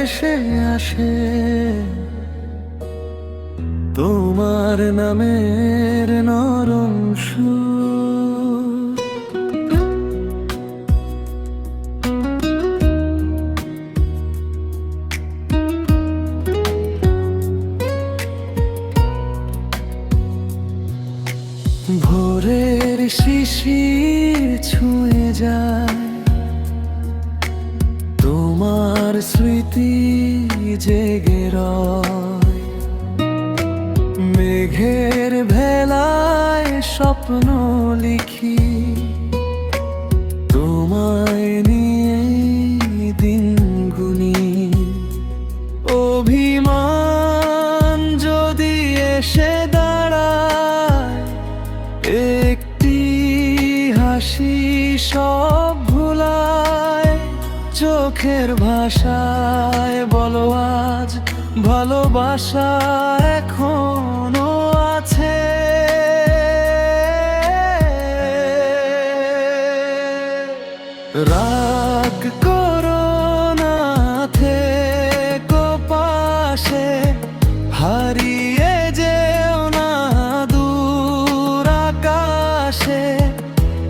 ভেসে আসে তোমার নামের নরম সুর। ভোরের শিশির ছুঁয়ে যায় তোমার স্মৃতি জেগে রয়, মেঘের ভেলায় স্বপ্ন লিখি তোমায় নিয়ে দিন গুনি। অভিমান যদি এসে দাঁড়ায়, একটি হাসি সব ভুলায়। চোখের ভাষায় বলো আজ ভালোবাসা এখনো আছে। রাগ করো না, থেকো পাশে, হারিয়ে যেও না দূর আকাশে।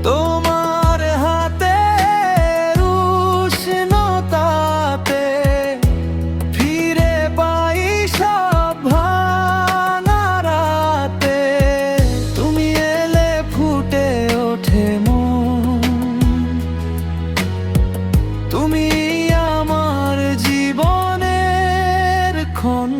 তোমার হাতে উষ্ণতাতে ফিরে পাই সব ভাঙা রাতে। তুমি এলে ফুটে ওঠে মন, তুমি আমার জীবনের ক্ষণ।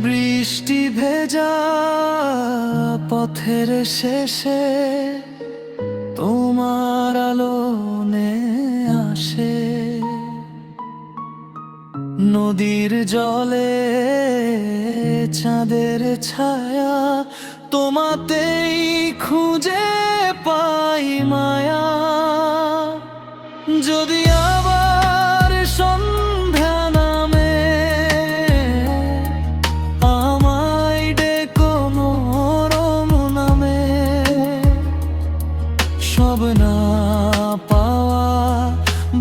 বৃষ্টি ভেজা পথের শেষে তোমার আলো নেমে আসে। নদীর জলে চাঁদের ছায়া, তোমাতেই খুঁজে পাই মায়া। যদি আবার সন্ধ্যা নামে, আমায় ডেকো নরম নামে। সব না পাওয়া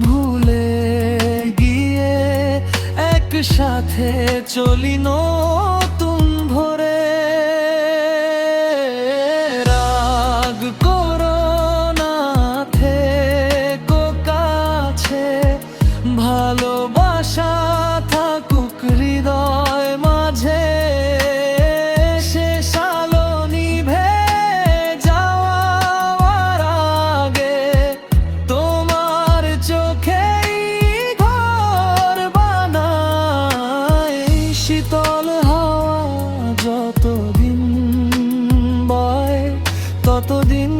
ভুলে গিয়ে একসাথে চলি নতুন ভোরে। রাগ করো না, থেকো কাছে, ভালোবাসা থাকুক হৃদয় মাঝে। শেষ আলো নিভে যাওয়ার আগে তোমার চোখেই ঘর বানাই। শীতল হাওয়া যতদিন বয়, ততদিন